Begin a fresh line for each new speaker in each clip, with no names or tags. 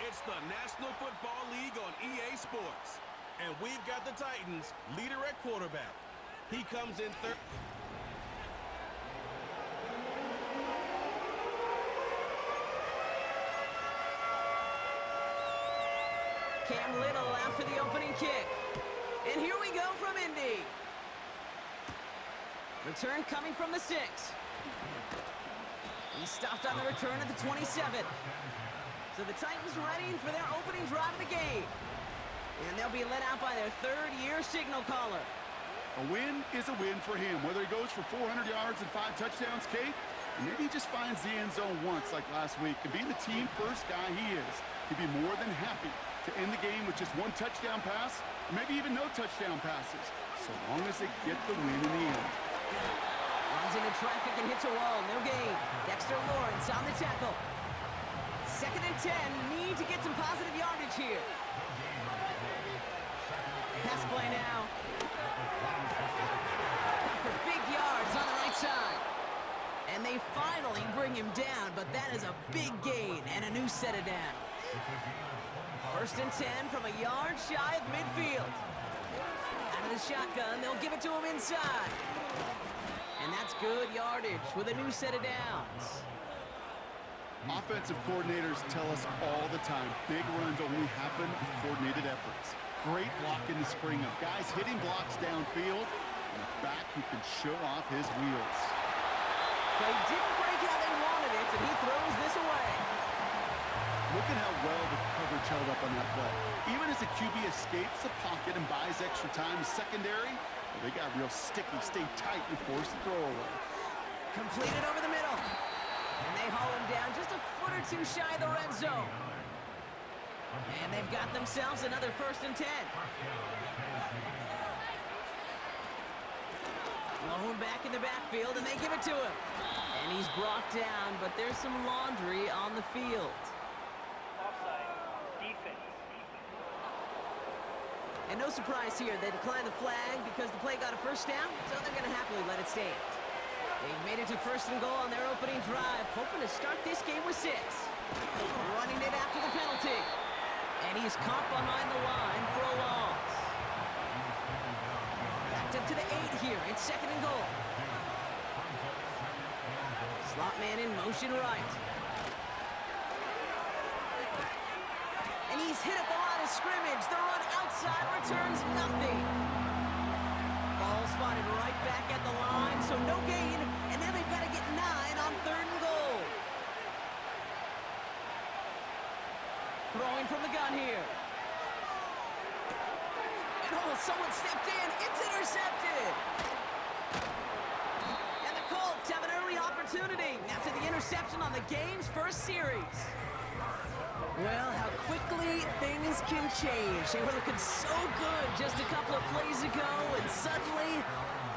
It's the National Football League on EA Sports. And we've got the Titans leader at quarterback. He comes in third.
Cam Little out for the opening kick. And here we go from Indy. Return coming from the 6. He's stopped on the return at the 27. So the Titans ready for their opening drive of the game. And they'll be led out by their third-year signal caller.
A win is a win for him, whether he goes for 400 yards and 5 touchdowns, Kate, or maybe he just finds the end zone once like last week. And being the team first guy he is, he'd be more than happy to end the game with just 1 touchdown pass, or maybe even no touchdown passes, so long as they get the win in the end.
Runs into traffic and hits a wall, no gain. Dexter Lawrence on the tackle. 2nd and 10, need to get some positive yardage here. Pass play now. Got for big yards on the right side. And they finally bring him down, but that is a big gain and a new set of downs. 1st and 10 from a yard shy of midfield. Out of the shotgun, they'll give it to him inside. And that's good yardage with a new set of downs.
Offensive coordinators tell us all the time, big runs only happen with coordinated efforts. Great block in the spring of guys hitting blocks downfield, and a back who can show off his wheels.
They didn't break how they wanted it, and he throws this away.
Look at how well the coverage held up on that play. Even as the QB escapes the pocket and buys extra time secondary, well, they got real sticky, stay tight, and force the throw away.
Completed over the middle. And they haul him down just a foot or 2 shy of the red zone. And they've got themselves another 1st and 10. Blown back in the backfield, and they give it to him. And he's brought down, but there's some laundry on the field.
Offside. Defense.
And no surprise here, they decline the flag because the play got a 1st down, so they're going to happily let it stand. They've made it to 1st and goal on their opening drive, hoping to start this game with 6. Running it after the penalty. And he's caught behind the line for a loss. Backed up to the 8 here. It's 2nd and goal. Slot man in motion right. And he's hit at the line of scrimmage. The run outside returns nothing. Ball spotted right back at the line, so no gain. And now they've got to get 9 on 3rd and goal. Throwing from the gun here. And someone stepped in. It's intercepted. And the Colts have an early opportunity after the interception on the game's 1st series. Well, how quickly things can change. They were looking so good just a couple of plays ago, and suddenly,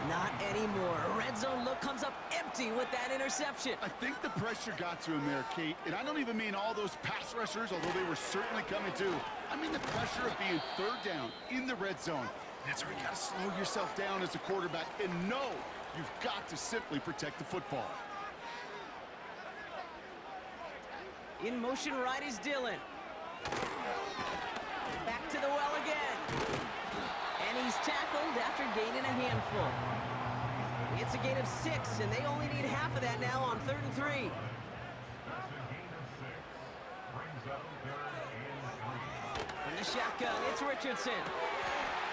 not anymore. A red zone look comes up empty with that interception.
I think the pressure got to him there, Kate. And I don't even mean all those pass rushers, although they were certainly coming too. I mean the pressure of being 3rd down in the red zone. That's where you got to slow yourself down as a quarterback and know you've got to simply protect the football.
In motion right is Dillon. Back to the well again. And he's tackled after gaining a handful. It's a gain of 6, and they only need half of that now on 3rd and 3. From the shotgun, it's Richardson.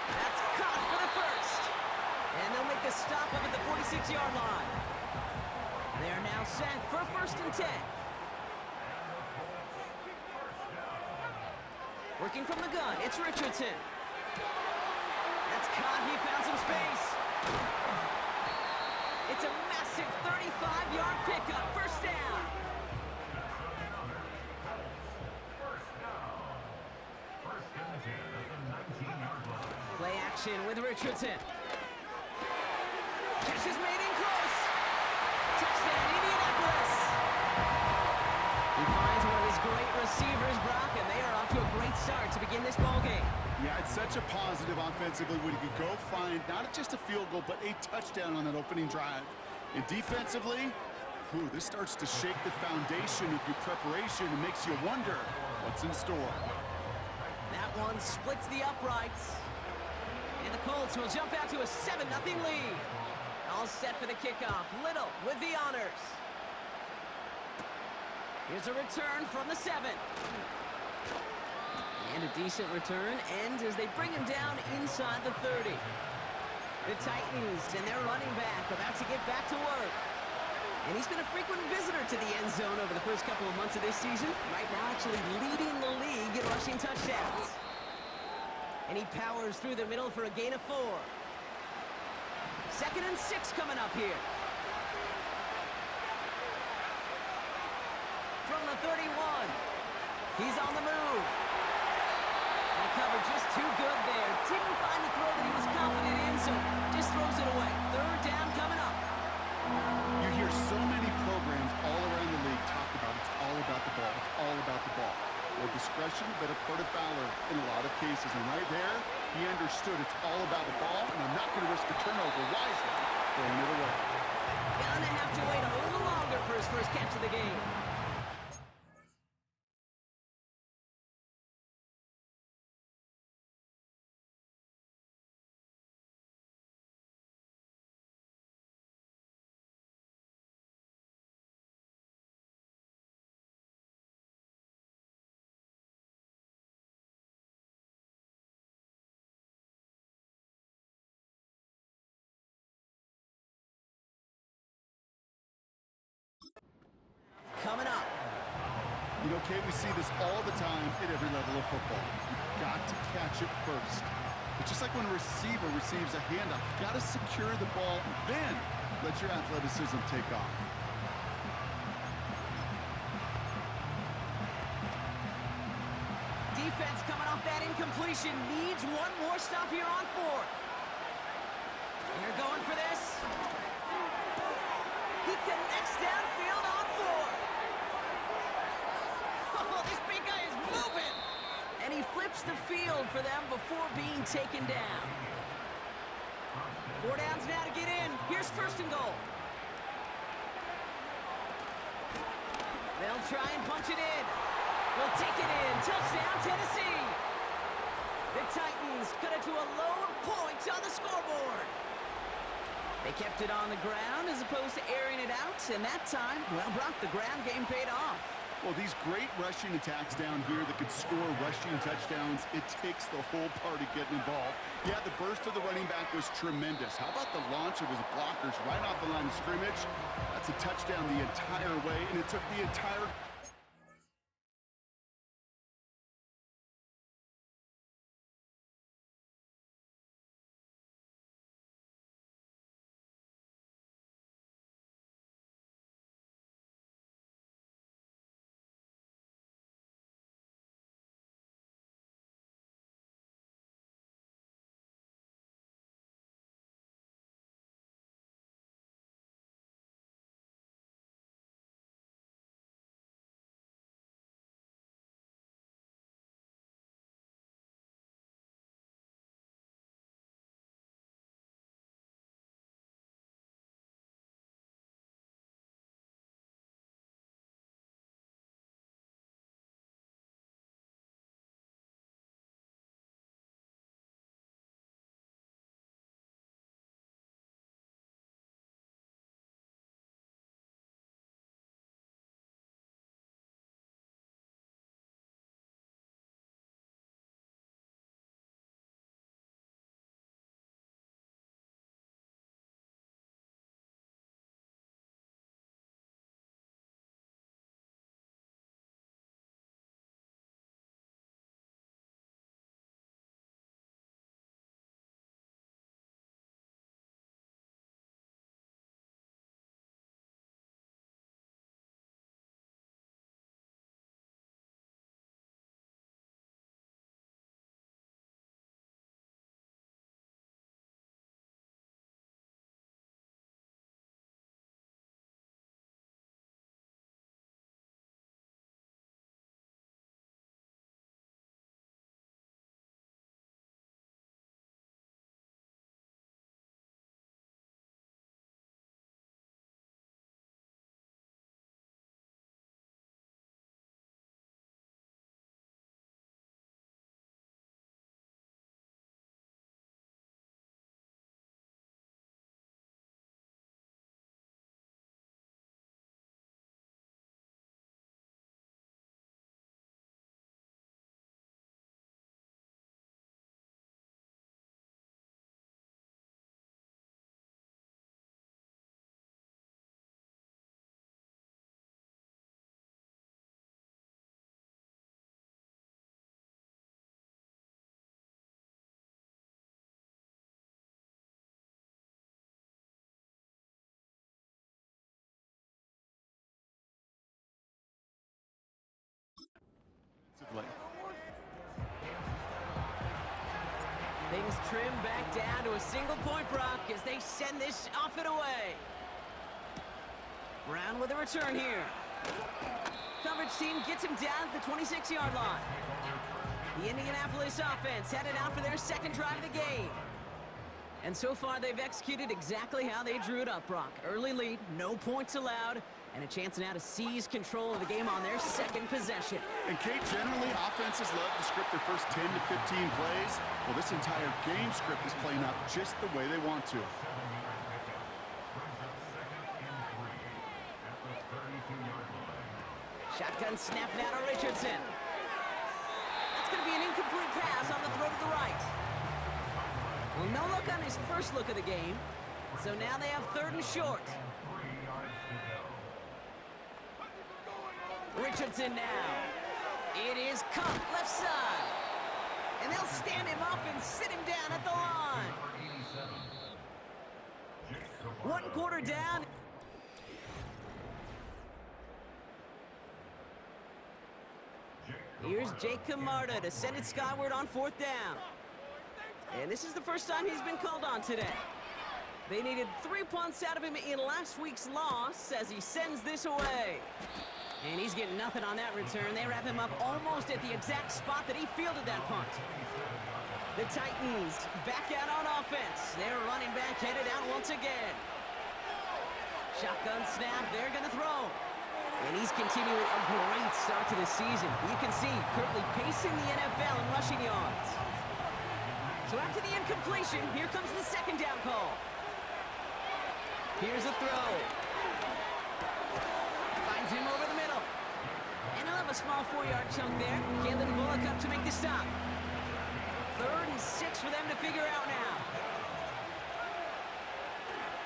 That's caught for the 1st. And they'll make the stop up at the 46-yard line. They're now set for 1st and 10. Working from the gun, it's Richardson. That's caught, he found some space. It's a massive 35-yard pickup, 1st down. Play action with Richardson. Catch is made in close. Touchdown, Indianapolis. He finds one of his great receivers, Brock, and they are off to a great start to begin this ballgame.
Yeah, it's such a positive offensively when you can go find not just a field goal, but a touchdown on that opening drive. And defensively, this starts to shake the foundation of your preparation and makes you wonder, What's in store?
That one splits the uprights. And the Colts will jump out to a 7-0 lead. All set for the kickoff. Little with the honors. Here's a return from the 7. And a decent return ends as they bring him down inside the 30. The Titans and their running back about to get back to work. And he's been a frequent visitor to the end zone over the first couple of months of this season. Right now actually leading the league in rushing touchdowns. And he powers through the middle for a gain of 4. 2nd and 6 coming up here. From the 31. He's on the move. And the cover just too good there. Didn't find the throw that he was confident in, so just throws it away. 3rd down coming up.
You hear so many programs all around the league talk about it's all about the ball. It's all about the ball. Well, discretion, but a part of valor in a lot of cases. And right there, he understood it's all about the ball, and I'm not going to risk a turnover wisely throwing it away.
Gonna have to wait a little longer for his first catch of the game. Coming up.
You know, Kate, we see this all the time at every level of football. You've got to catch it first. It's just like when a receiver receives a handoff. You've got to secure the ball, then let your athleticism take off.
Defense coming off that incompletion. Needs one more stop here on 4th. They're going for this. He connects downfield on 4. Oh, this big guy is moving. And he flips the field for them before being taken down. 4 downs now to get in. Here's 1st and goal. They'll try and punch it in. We'll take it in. Touchdown, Tennessee. The Titans cut it to a lower point on the scoreboard. They kept it on the ground as opposed to airing it out, and that time, well, Brock, the ground game paid off.
Well, these great rushing attacks down here that could score rushing touchdowns, it takes the whole party getting involved. Yeah, the burst of the running back was tremendous. How about the launch of his blockers right off the line of scrimmage? That's a touchdown the entire way, and it took the entire
Things trim back down to a single point, Brock, as they send this off and away. Brown with a return here. Coverage team gets him down at the 26-yard line. The Indianapolis offense headed out for their second drive of the game. And so far, they've executed exactly how they drew it up, Brock. Early lead, no points allowed, and a chance now to seize control of the game on their second possession.
And Kate, generally, offenses love to script their first 10 to 15 plays. Well, this entire game script is playing out just the way they want to.
Shotgun snap now to Richardson. That's going to be an incomplete pass on the throw to the right. Well, no look on his first look of the game. So now they have 3rd and short. Richardson now. It is Cup left side. And they'll stand him up and sit him down at the line. 1 quarter down. Here's Jake Camarda to send it skyward on 4th down. And this is the first time he's been called on today. They needed 3 punts out of him in last week's loss as he sends this away. And he's getting nothing on that return. They wrap him up almost at the exact spot that he fielded that punt. The Titans back out on offense. Their running back headed out once again. Shotgun snap, they're gonna throw. And he's continuing a great start to the season. You can see currently pacing the NFL in rushing yards. So after the incompletion, here comes the 2nd down call. Here's a throw. Finds him over the middle. And he'll have a small 4-yard chunk there. Kalen Bullock up to make the stop. 3rd and 6 for them to figure out now.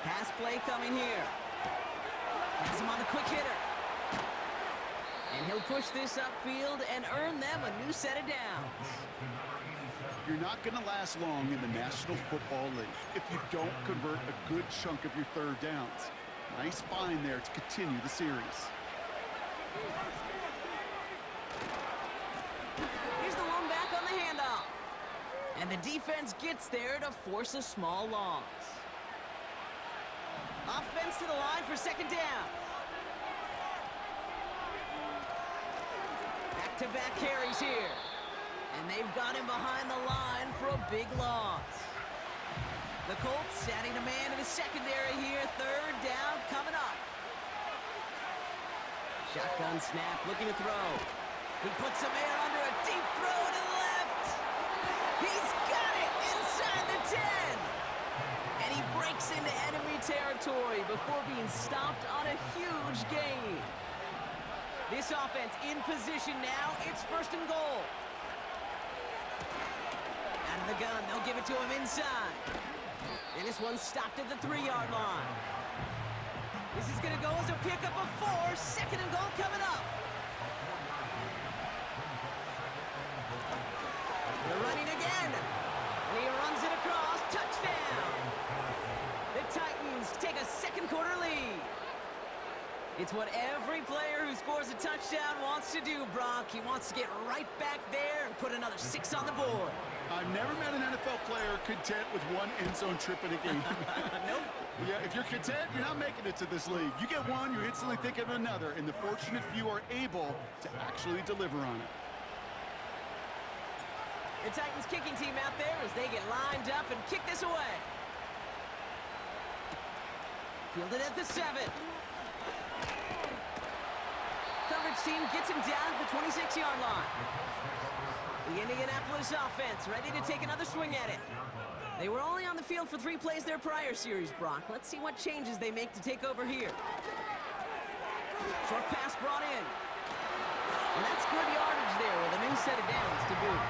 Pass play coming here. Has him on the quick hitter. And he'll push this upfield and earn them a new set of downs.
You're not going to last long in the National Football League if you don't convert a good chunk of your 3rd downs. Nice find there to continue the series.
Here's the one back on the handoff. And the defense gets there to force a small loss. Offense to the line for 2nd down. Back-to-back carries here. And they've got him behind the line for a big loss. The Colts setting a man in the secondary here. 3rd down coming up. Shotgun snap, looking to throw. He puts some air under a deep throw to the left. He's got it inside the 10. And he breaks into enemy territory before being stopped on a huge gain. This offense in position now. It's 1st and goal. Out of the gun, they'll give it to him inside. And this one's stopped at the 3-yard line. This is going to go as a pickup of 4. 2nd and goal coming up. They're running again. And he runs it across. Touchdown. The Titans take a 2nd quarter lead. It's what every player who scores a touchdown wants to do, Brock. He wants to get right back there and put another 6 on the board.
I've never met an NFL player content with 1 end zone trip in a game.
Nope.
Yeah, if you're content, you're not making it to this league. You get one, you instantly think of another, and the fortunate few are able to actually deliver on it.
The Titans kicking team out there as they get lined up and kick this away. Fielded at the 7. Coverage team gets him down at the 26-yard line. The Indianapolis offense ready to take another swing at it. They were only on the field for 3 plays their prior series, Brock. Let's see what changes they make to take over here. Short pass brought in. And that's good yardage there with a new set of downs to boot.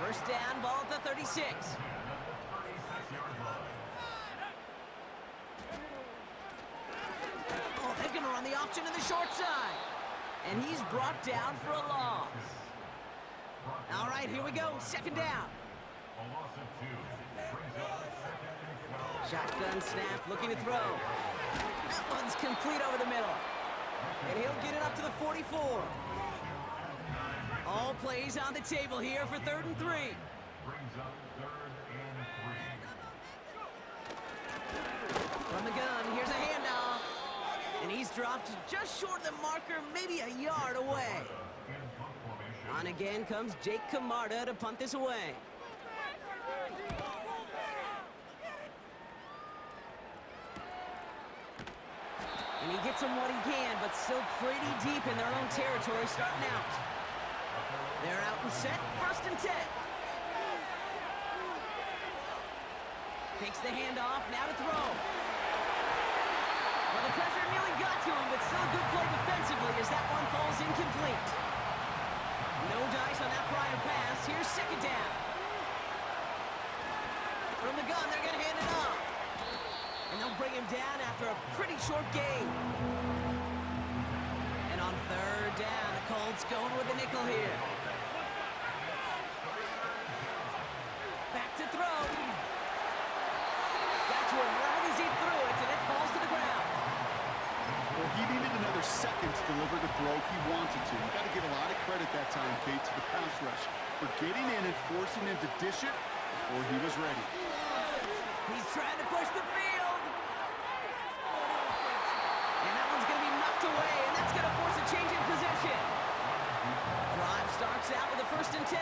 1st down, ball at the 36. Oh, they're going to run the option to the short side. And he's brought down for a loss. All right, here we go. 2nd down. Shotgun snap, looking to throw. That one's complete over the middle. And he'll get it up to the 44. All plays on the table here for 3rd and 3. off to just short of the marker, maybe a yard away. On again comes Jake Camarda to punt this away. And he gets them what he can, but still pretty deep in their own territory starting out. They're out and set, 1st and 10. Takes the handoff, now to throw. Well, the pressure nearly got to him, but still a good play defensively as that one falls incomplete. No dice on that prior pass. Here's 2nd down. From the gun, they're going to hand it off. And they'll bring him down after a pretty short gain. And on 3rd down, the Colts going with the nickel here. Back to throw. Got to him right as he threw it, and it falls to the ground.
Well, he needed another second to deliver the throw he wanted to. You got to give a lot of credit that time, Kate, to the pass rush for getting in and forcing him to dish it before he was ready.
He's trying to push the field. And that one's going to be knocked away, and that's going to force a change in possession. Drive starts out with a 1st and 10.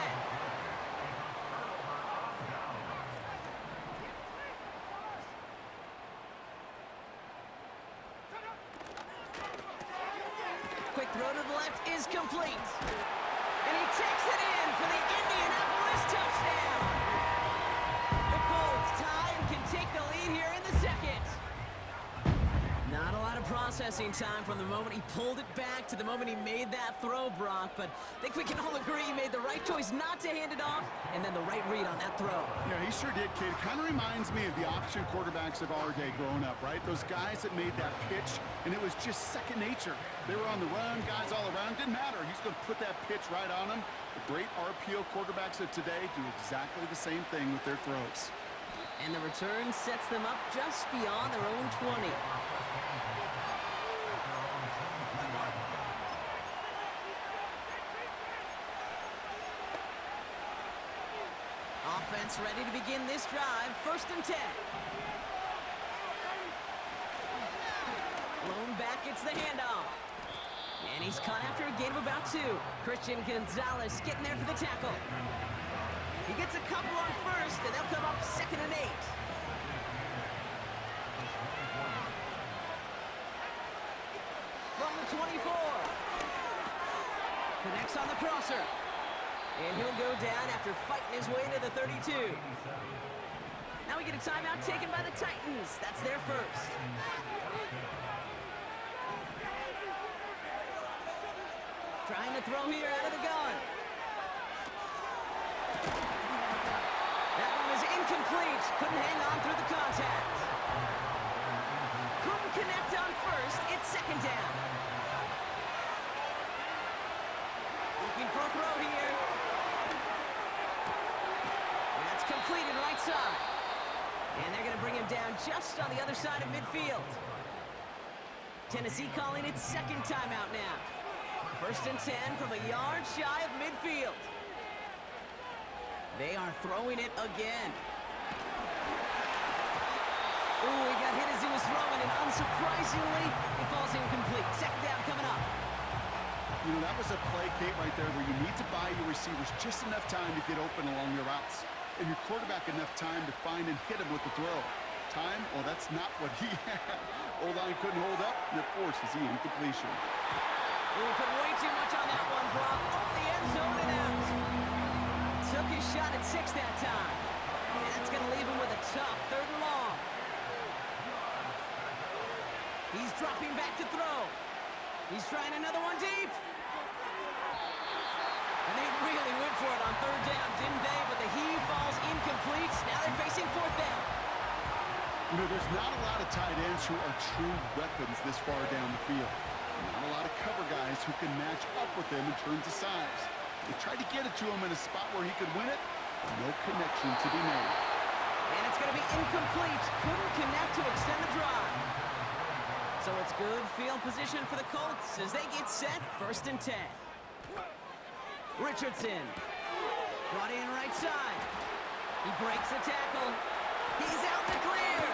Quick throw to the left is complete. And he takes it in for the Indianapolis touchdown. The Colts tie and can take the lead here in the 2nd. Not a lot of processing time from the moment he pulled it back to the moment he made that throw, Brock, but I think we can all agree he made the right choice not to hand it off, and then the right read on that throw.
Yeah, he sure did, kid. Kind of reminds me of the option quarterbacks of our day growing up, right? Those guys that made that pitch, and it was just second nature. They were on the run, guys all around. Didn't matter. He's going to put that pitch right on them. The great RPO quarterbacks of today do exactly the same thing with their throws.
And the return sets them up just beyond their own 20. Offense ready to begin this drive. 1st and 10. Lone back gets the handoff. And he's caught after a gain of about 2. Christian Gonzalez getting there for the tackle. He gets a couple on 1st, and they'll come up 2nd and 8. From the 24. Connects on the crosser. And he'll go down after fighting his way to the 32. Now we get a timeout taken by the Titans. That's their 1st. Trying to throw here out of the gun. That one is incomplete. Couldn't hang on through the contact. Couldn't connect on 1st. It's 2nd down. Looking for a throw here. That's completed right side. And they're going to bring him down just on the other side of midfield. Tennessee calling its 2nd timeout now. 1st and 10 from a yard shy of midfield. They are throwing it again. Ooh, he got hit as he was throwing, and unsurprisingly, it falls incomplete. 2nd down coming up.
You know, that was a play, Kate, right there where you need to buy your receivers just enough time to get open along your routes. And your quarterback enough time to find and hit him with the throw. Time? Well, that's not what he had. O-line couldn't hold up, and it forces the incompletion.
We put way too much on that one, Brock. Off the end zone and out. Took his shot at 6 that time. And that's going to leave him with a tough 3rd and long. He's dropping back to throw. He's trying another one deep. And they really went for it on 3rd down, didn't they? But the heave falls incomplete. Now they're facing 4th down.
You know, there's not a lot of tight ends who are true weapons this far down the field. Not a lot of cover guys who can match up with him in terms of size. They tried to get it to him in a spot where he could win it, but no connection to be made.
And it's going to be incomplete. Couldn't connect to extend the drive. So it's good field position for the Colts as they get set. 1st and 10. Richardson. Brought in right side. He breaks the tackle. He's out in the clear.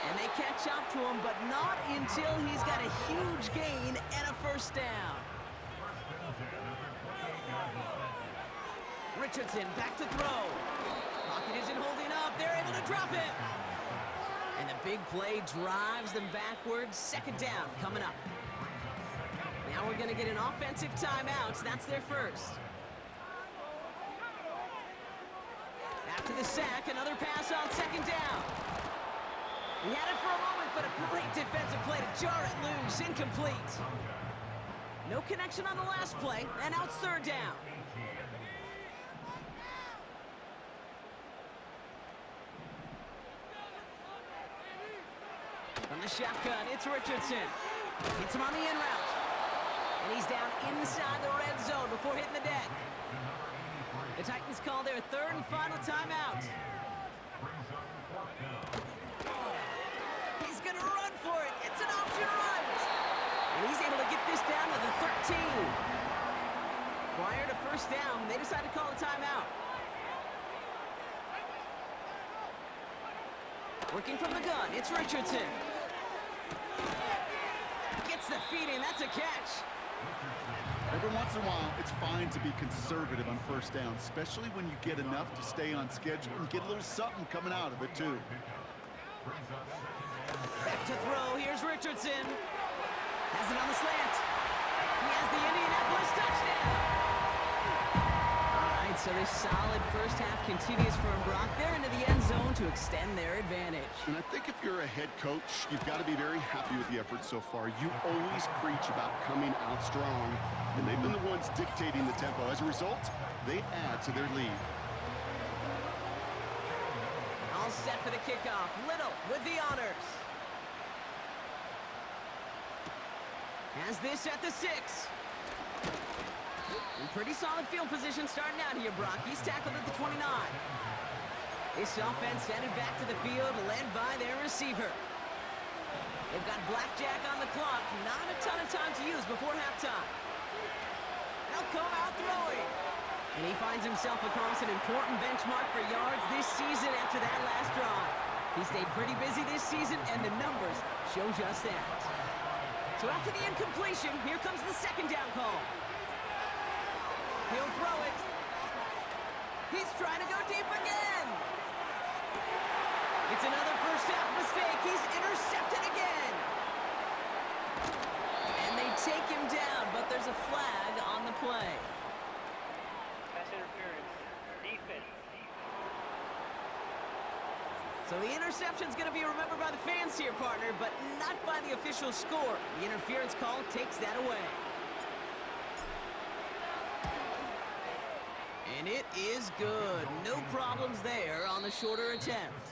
And they catch up to him, but not until he's got a huge gain and a first down. Richardson back to throw. Pocket isn't holding up. They're able to drop it. And the big play drives them backwards. Second down coming up. Now we're going to get an offensive timeout. That's their first. After the sack, another pass on second down. He had it for a moment, but a great defensive play to jar it loose. Incomplete. No connection on the last play, and now it's third down. From the shotgun, it's Richardson. Hits him on the in route. And he's down inside the red zone before hitting the deck. The Titans call their third and final timeout. He's going to run for it. It's an option right. And he's able to get this down to the 13. Prior to first down, they decide to call a timeout. Working from the gun, it's Richardson. Gets the feet in, that's a catch.
Every once in a while, it's fine to be conservative on first down, especially when you get enough to stay on schedule and get a little something coming out of it, too.
Back to throw, here's Richardson. Has it on the slant. He has the Indianapolis touchdown. All right, so this solid first half continues for Brock. They're into the end zone to extend their advantage.
And I think if you're a head coach, you've got to be very happy with the effort so far. You always preach about coming out strong, and they've been the ones dictating the tempo. As a result, they add to their lead.
All set for the kickoff. Little with the honors. Has this at the 6. In pretty solid field position starting out here, Brock. He's tackled at the 29. This offense headed back to the field, led by their receiver. They've got blackjack on the clock. Not a ton of time to use before halftime. They'll come out throwing. And he finds himself across an important benchmark for yards this season after that last drive. He stayed pretty busy this season, and the numbers show just that. So after the incompletion, here comes the second down call. He'll throw it. He's trying to go deep again. It's another first half mistake. He's intercepted again. And they take him down, but there's a flag on the play.
Pass interference. Defense.
So the interception's going to be remembered by the fans here, partner, but not by the official score. The interference call takes that away. And it is good. No problems there on the shorter attempt.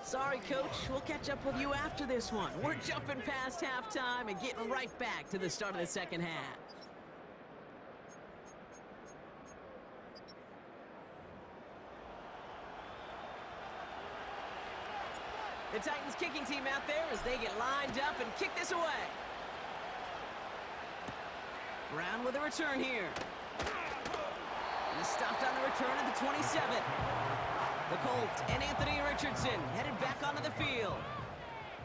Sorry, Coach. We'll catch up with you after this one. We're jumping past halftime and getting right back to the start of the second half. The Titans kicking team out there as they get lined up and kick this away. Brown with a return here. He's stopped on the return at the 27. The Colts and Anthony Richardson headed back onto the field.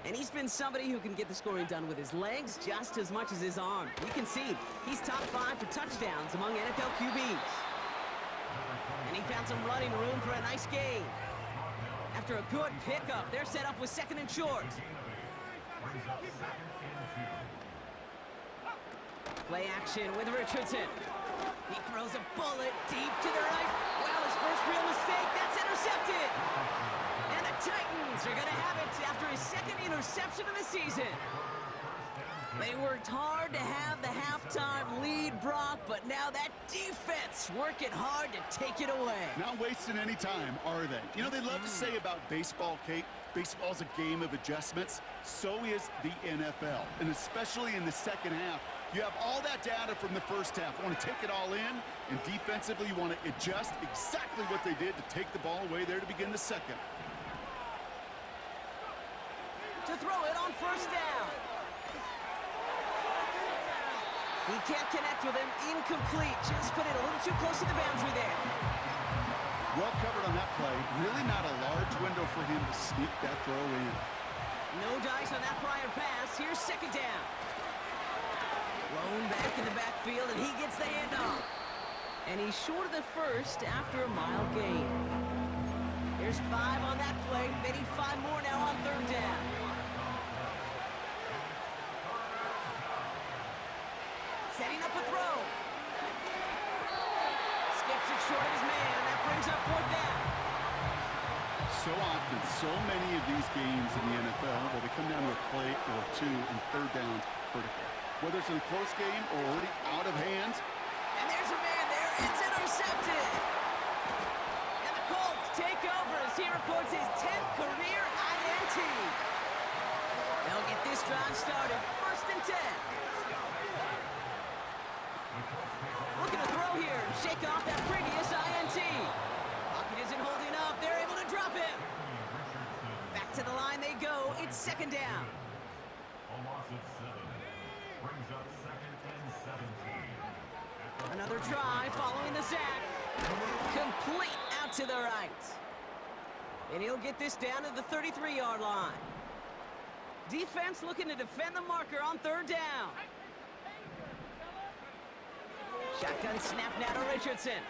And he's been somebody who can get the scoring done with his legs just as much as his arm. You can see he's top 5 for touchdowns among NFL QBs. And he found some running room for a nice gain. After a good pickup, they're set up with second and short. Play action with Richardson. He throws a bullet deep to the right. Well, his first real mistake, that's intercepted. And the Titans are going to have it after his second interception of the season. They worked hard to have the halftime lead, Brock, but now that defense working hard to take it away.
Not wasting any time, are they? You know, they love to say about baseball, Kate, baseball's a game of adjustments. So is the NFL, and especially in the second half. You have all that data from the first half. You want to take it all in, and defensively you want to adjust exactly what they did to take the ball away there to begin the second.
To throw it on first down. He can't connect with him. Incomplete. Just put it a little too close to the boundary there.
Well covered on that play. Really not a large window for him to sneak that throw in.
No dice on that prior pass. Here's second down. Lone back in the backfield, and he gets the handoff. And he's short of the first after a mild gain. There's 5 on that play. They need 5 more now on third down. Setting up a throw. Skips it short of his man. That brings up fourth down.
So often, so many of these games in the NFL where they come down to a play or two and third downs critical. Whether it's in a close game or already out of hand.
And there's a man there. It's intercepted. And the Colts take over as he records his 10th career INT. They'll get this drive started. First and 10. Looking to throw here and shake off that previous INT. Pocket isn't holding up. They're able to drop him. Back to the line they go. It's second down.
A loss of 7. Brings up second and 17.
Another try following the sack. Complete out to the right. And he'll get this down to the 33-yard line. Defense looking to defend the marker on third down. Shotgun snap now to Richardson.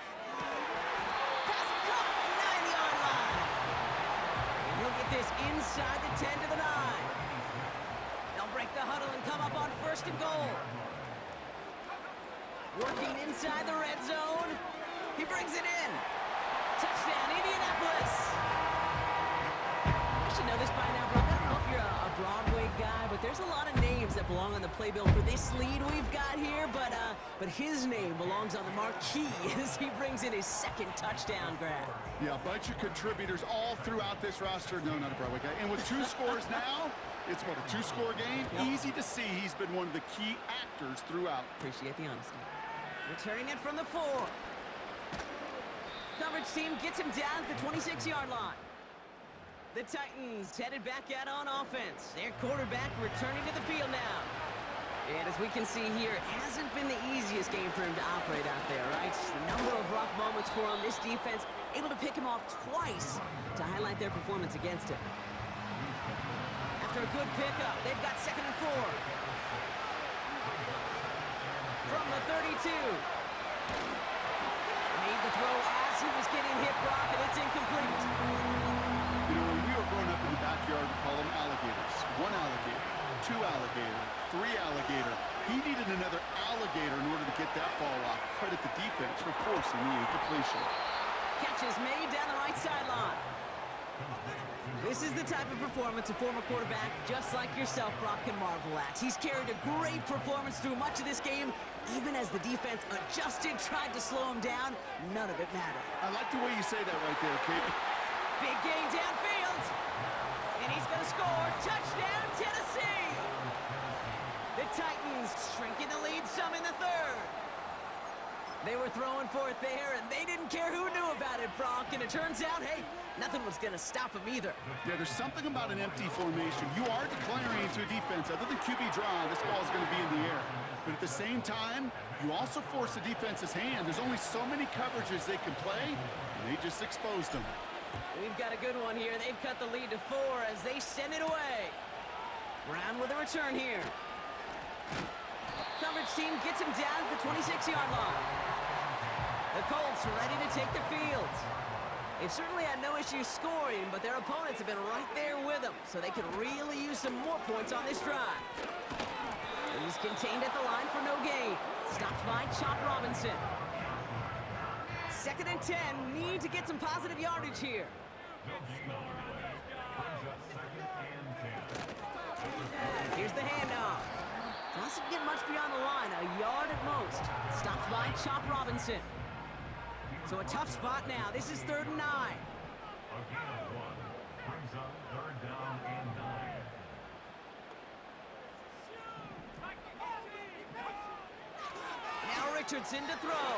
Pass caught, 9-yard line. And he'll get this inside the 10 to the 9. They'll break the huddle and come up on first and goal. Working inside the red zone. He brings it in. Touchdown, Indianapolis. I should know this by now, bro. I don't know if you're a Broadway guy, but there's a lot of names that belong on the playbill for this lead we've got here, but his name belongs on the marquee as he brings in his second touchdown grab.
Yeah, a bunch of contributors all throughout this roster. No, not a Broadway guy. And with 2 scores now, it's what, a 2-score game?
Yep.
Easy to see he's been one of the key actors throughout.
Appreciate the honesty. Returning it from the 4. Coverage team gets him down at the 26-yard line. The Titans headed back out on offense. Their quarterback returning to the field now. And as we can see here, it hasn't been the easiest game for him to operate out there, right? A number of rough moments for him. This defense able to pick him off twice to highlight their performance against him. After a good pickup, they've got second and 4. From the 32. Made the throw as he was getting hit, Brock, and it's incomplete.
You know, when we were growing up in the backyard, we call them alligators. 1 alligator, 2 alligator, 3 alligator. He needed another alligator in order to get that ball off. Credit the defense for forcing the incompletion.
Catch is made down the right sideline. This is the type of performance a former quarterback just like yourself, Brock, can marvel at. He's carried a great performance through much of this game, even as the defense adjusted, tried to slow him down. None of it mattered.
I like the way you say that right there, Kate.
Big gain downfield. And he's going to score. Touchdown, Tennessee. The Titans shrinking the lead some in the 3rd. They were throwing for it there, and they didn't care who knew about it, Brock. And it turns out, hey, nothing was going to stop him either.
Yeah, there's something about an empty formation. You are declaring to a defense, other than QB draw, this ball is going to be in the air. But at the same time, you also force the defense's hand. There's only so many coverages they can play, and they just exposed them.
We've got a good one here. They've cut the lead to 4 as they send it away. Brown with a return here. Coverage team gets him down at the 26-yard line. The Colts are ready to take the field. They've certainly had no issues scoring, but their opponents have been right there with them, so they could really use some more points on this drive. He's contained at the line for no gain. Stopped by Chop Robinson. Second and 10. Need to get some positive yardage here. Here's the handoff. Doesn't get much beyond the line, a yard at most. Stopped by Chop Robinson. So a tough spot now. This is 3rd and 9.
Brings up 3rd down and 9.
Now Richardson to throw.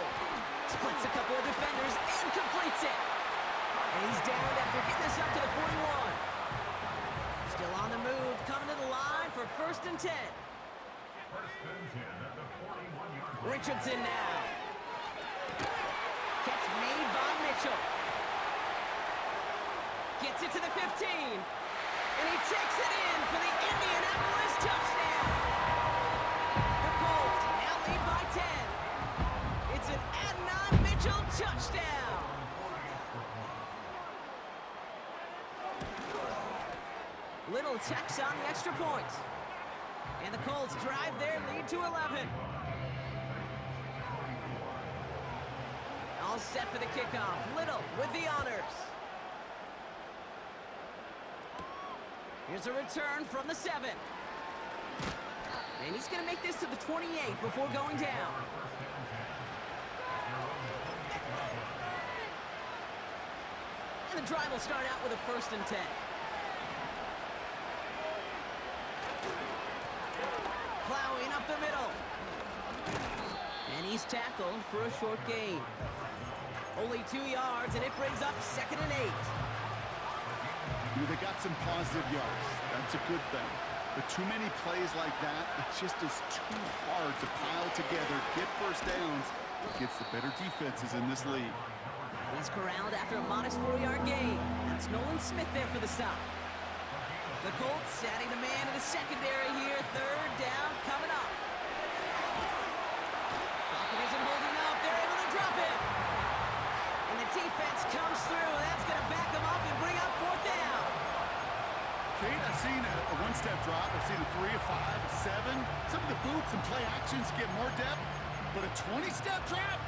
Splits a couple of defenders and completes it. And he's down after getting this up to the 41. Still on the move, coming to the line for 1st and 10.
First and 10 at the 41-yard line.
Richardson now. Catch made by Mitchell. Gets it to the 15. And he takes it in for the Indianapolis touchdown. The Colts now lead by 10. It's an Adnan Mitchell touchdown. Little Tex on the extra point. And the Colts drive their lead to 11. All set for the kickoff. Little with the honors. Here's a return from the 7. And he's going to make this to the 28 before going down. And the drive will start out with a 1st and 10. Plowing up the middle. And he's tackled for a short gain. Only 2 yards, and it brings up 2nd and 8.
They got some positive yards. That's a good thing. But too many plays like that, it just is too hard to pile together, get first downs against the better defenses in this league.
He's corralled after a modest 4-yard gain. That's Nolan Smith there for the stop. The Colts setting the man in the secondary here. 3rd down coming up. Pocket isn't holding up. They're able to drop him. And the defense comes through. That's going to back him up and bring up 4th down.
Kate, I've seen a one-step drop. I've seen a 3, a 5, a 7. Some of the boots and play actions get more depth. But a 20-step drop?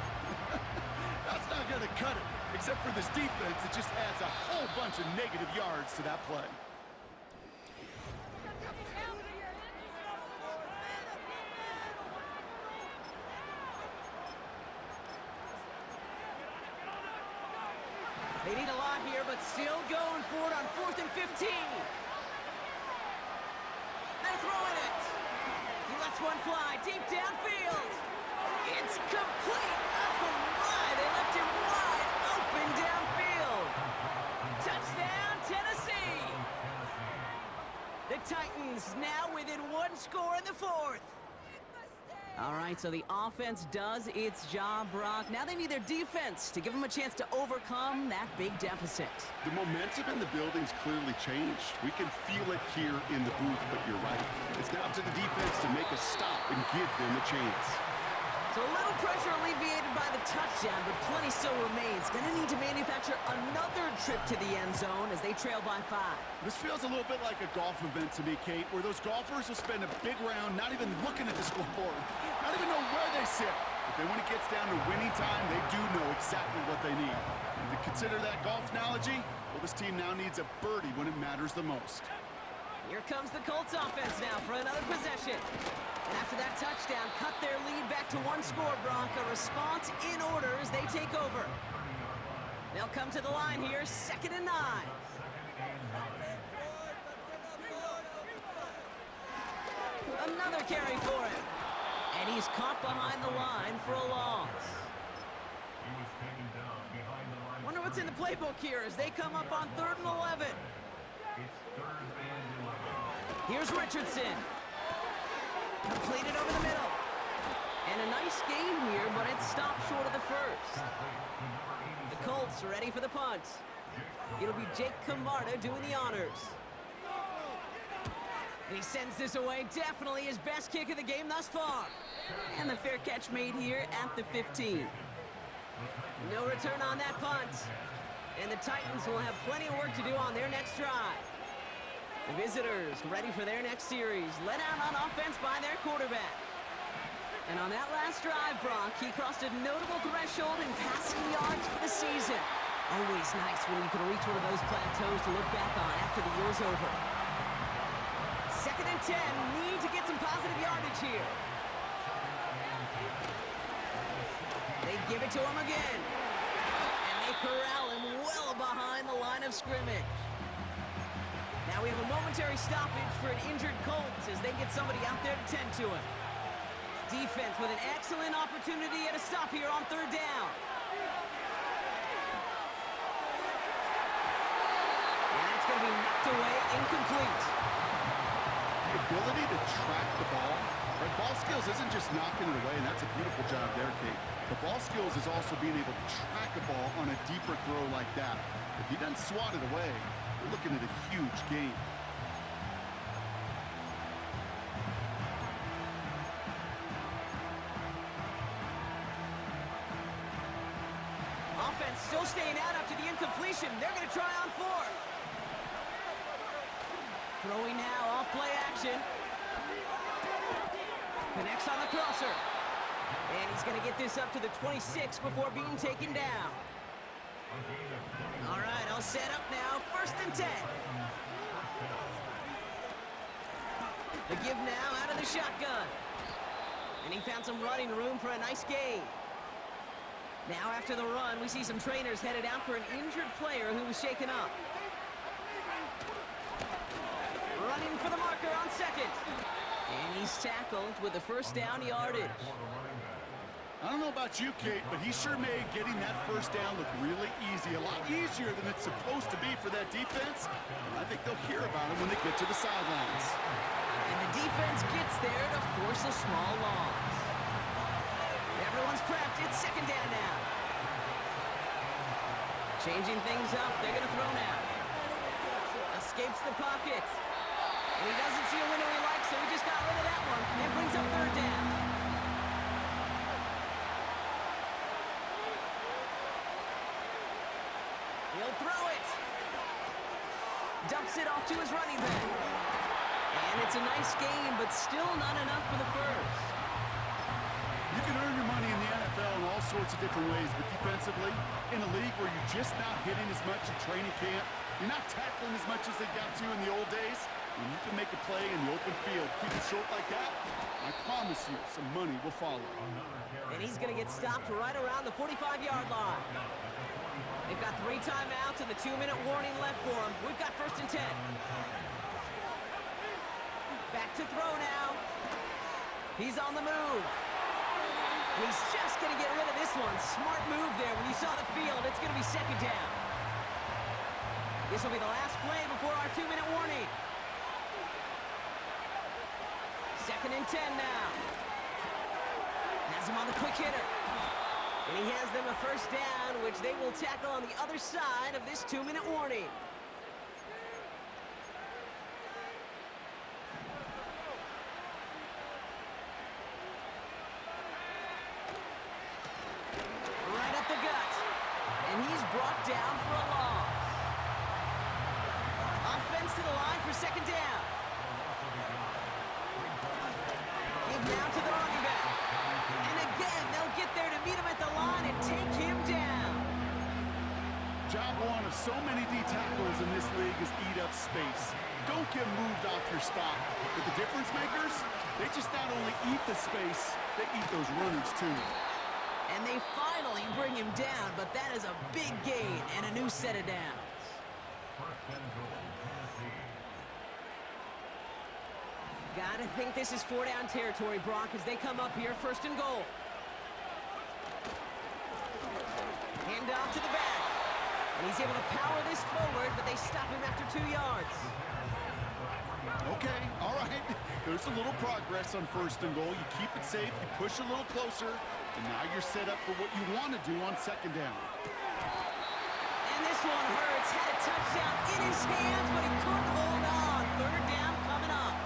That's not going to cut it. Except for this defense, it just adds a whole bunch of negative yards to that play.
They need a lot here, but still going for it on 4th and 15. They're throwing it. He lets one fly deep downfield. It's complete. Oh, my. They left him wide open downfield. Touchdown, Tennessee. The Titans now within 1 score in the 4th. All right, so the offense does its job, Brock. Now they need their defense to give them a chance to overcome that big deficit.
The momentum in the building's clearly changed. We can feel it here in the booth, but you're right. It's now up to the defense to make a stop and give them a chance.
So a little pressure alleviated by the touchdown, but plenty still remains. Going to need to manufacture another trip to the end zone as they trail by 5.
This feels a little bit like a golf event to me, Kate, where those golfers will spend a big round not even looking at the scoreboard, not even know where they sit. But then when it gets down to winning time, they do know exactly what they need. And to consider that golf analogy, well, this team now needs a birdie when it matters the most.
Here comes the Colts offense now for another possession. And after that touchdown, cut their lead back to 1 score, Brock. A response in order as they take over. They'll come to the line here, 2nd and 9. Another carry for him. And he's caught behind the line for a loss. Wonder what's in the playbook here as they come up on 3rd and 11. Here's Richardson. Completed over the middle. And a nice game here, but it stopped short of the 1st. The Colts ready for the punt. It'll be Jake Camarda doing the honors. And he sends this away. Definitely his best kick of the game thus far. And the fair catch made here at the 15. No return on that punt. And the Titans will have plenty of work to do on their next drive. The visitors ready for their next series, led out on offense by their quarterback. And on that last drive, Brock, he crossed a notable threshold in passing yards for the season. Always nice when you can reach one of those plateaus to look back on after the year's over. 2nd and 10, need to get some positive yardage here. They give it to him again. And they corral him well behind the line of scrimmage. Now we have a momentary stoppage for an injured Colts as they get somebody out there to tend to him. Defense with an excellent opportunity at a stop here on 3rd down. And that's going to be knocked away, incomplete.
The ability to track the ball, right? Ball skills isn't just knocking it away, and that's a beautiful job there, Kate. The ball skills is also being able to track a ball on a deeper throw like that. If he doesn't swat it away, we're looking at a huge gain.
motion. They're going to try on fourth. Throwing now, off play action. Connects on the crosser. And he's going to get this up to the 26 before being taken down. All right, all set up now. 1st and 10. The give now out of the shotgun. And he found some running room for a nice gain. Now after the run, we see some trainers headed out for an injured player who was shaken up. Running for the marker on 2nd. And he's tackled with the 1st down yardage.
I don't know about you, Kate, but he sure made getting that 1st down look really easy. A lot easier than it's supposed to be for that defense. And I think they'll hear about him when they get to the sidelines.
And the defense gets there to force a small loss. Everyone's prepped. It's 2nd down now. Changing things up. They're going to throw now. Escapes the pocket. And he doesn't see a window he likes, so he just got rid of that one. And brings up 3rd down. He'll throw it. Dumps it off to his running back. And it's a nice game, but still not enough for the 1st.
You can earn your money in the NFL in all sorts of different ways, but defensively, in a league where you're just not hitting as much in training camp, you're not tackling as much as they got to in the old days, when you can make a play in the open field, keep it short like that, I promise you some money will follow.
And he's going to get stopped right around the 45-yard line. They've got 3 timeouts and the 2-minute warning left for him. We've got 1st and 10. Back to throw now. He's on the move. He's just going to get rid of this one. Smart move there. When you saw the field, it's going to be 2nd down. This will be the last play before our 2-minute warning. 2nd and 10 now. Has him on the quick hitter. And he has them a 1st down, which they will tackle on the other side of this 2-minute warning. Right up the gut. And he's brought down for a loss. Offense to the line for 2nd down. Give now to the running back. And again, they'll get there to meet him at the line and take him down.
Job one of so many D tackles in this league is eat up space. Don't get moved off your spot. But the difference makers, they just not only eat the space, they eat those runners too.
And they finally bring him down, but that is a big gain and a new set of downs. Gotta think this is 4-down territory, Brock, as they come up here 1st and goal. Hand off to the back. And he's able to power this forward, but they stop him after 2 yards.
Okay, all right. There's a little progress on 1st and goal. You keep it safe, you push a little closer, and now you're set up for what you want to do on 2nd down.
And this one hurts. Had a touchdown in his hands, but he couldn't hold on. 3rd down coming up.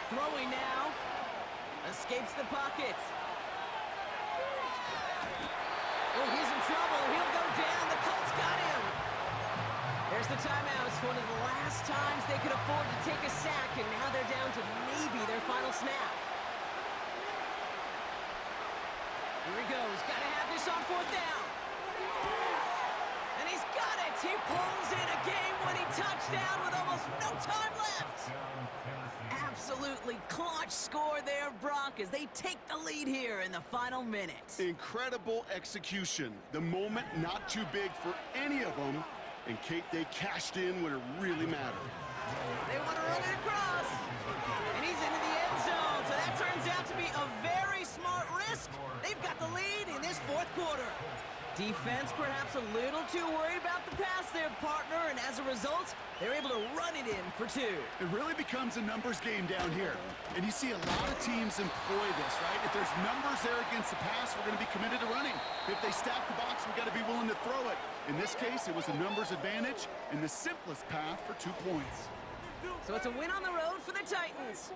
Throwing now. Escapes the pocket. Oh, he's in trouble. He'll go down. The Colts got him. There's the timeout. It's one of the last times they could afford to take a sack, and now they're down to maybe their final snap. Here he goes. Got to have this on 4th down. And he's got it. He pulls in a game-winning touchdown with almost no time left. Absolutely clutch score there, Brock, as they take the lead here in the final minute.
Incredible execution. The moment not too big for any of them. And Kate, they cashed in when it really mattered.
They want to run it across. And he's into the end zone. So that turns out to be a very smart risk. They've got the lead in this 4th quarter. Defense perhaps a little too worried about the pass there, partner, and as a result, they're able to run it in for 2.
It really becomes a numbers game down here. And you see a lot of teams employ this, right? If there's numbers there against the pass, we're going to be committed to running. If they stack the box, we've got to be willing to throw it. In this case, it was a numbers advantage and the simplest path for 2 points.
So it's a win on the road for the Titans.